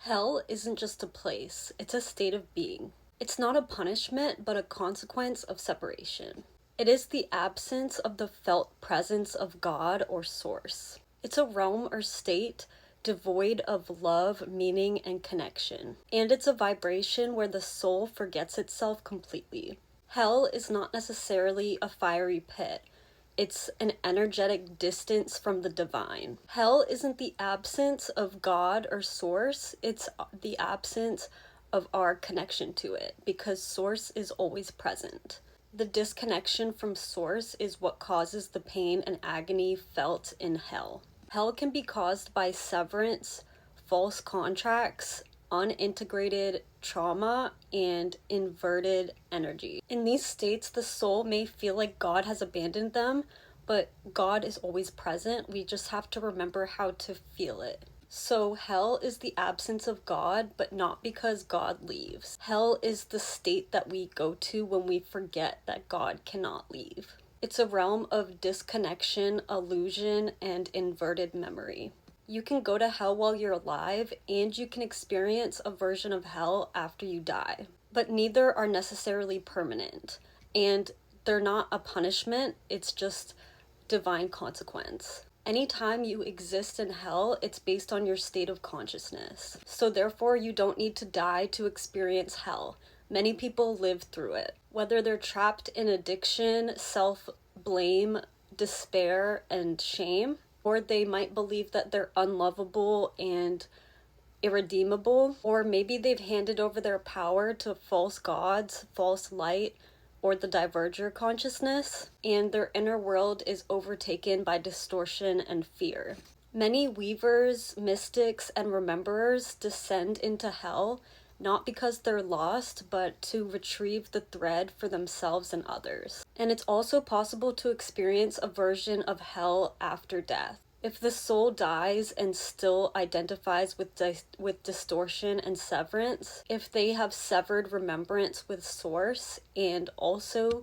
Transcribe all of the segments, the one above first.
Hell isn't just a place, it's a state of being. It's not a punishment, but a consequence of separation. It is the absence of the felt presence of God or Source. It's a realm or state devoid of love, meaning, and connection. And it's a vibration where the soul forgets itself completely. Hell is not necessarily a fiery pit. It's an energetic distance from the divine. Hell isn't the absence of God or Source, it's the absence of our connection to it, because Source is always present. The disconnection from Source is what causes the pain and agony felt in hell. Hell can be caused by severance, false contracts, unintegrated trauma, and inverted energy. In these states, the soul may feel like God has abandoned them, but God is always present. We just have to remember how to feel it. So hell is the absence of God, but not because God leaves. Hell is the state that we go to when we forget that God cannot leave. It's a realm of disconnection, illusion, and inverted memory. You can go to hell while you're alive, and you can experience a version of hell after you die. But neither are necessarily permanent, and they're not a punishment, it's just divine consequence. Anytime you exist in hell, it's based on your state of consciousness. So therefore, you don't need to die to experience hell. Many people live through it. Whether they're trapped in addiction, self-blame, despair, and shame, or they might believe that they're unlovable and irredeemable, or maybe they've handed over their power to false gods, false light, or the diverger consciousness, and their inner world is overtaken by distortion and fear. Many weavers, mystics, and rememberers descend into hell not because they're lost, but to retrieve the thread for themselves and others. And it's also possible to experience a version of hell after death. If the soul dies and still identifies with distortion and severance, if they have severed remembrance with Source, and also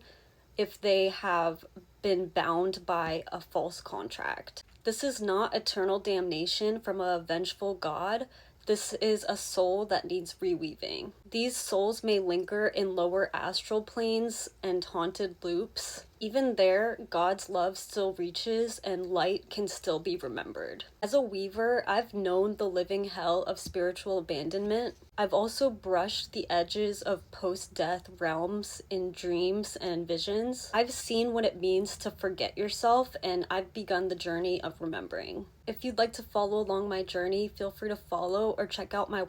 if they have been bound by a false contract. This is not eternal damnation from a vengeful God. This is a soul that needs reweaving. These souls may linger in lower astral planes and haunted loops. Even there, God's love still reaches and light can still be remembered. As a weaver, I've known the living hell of spiritual abandonment. I've also brushed the edges of post-death realms in dreams and visions. I've seen what it means to forget yourself, and I've begun the journey of remembering. If you'd like to follow along my journey, feel free to follow or check out my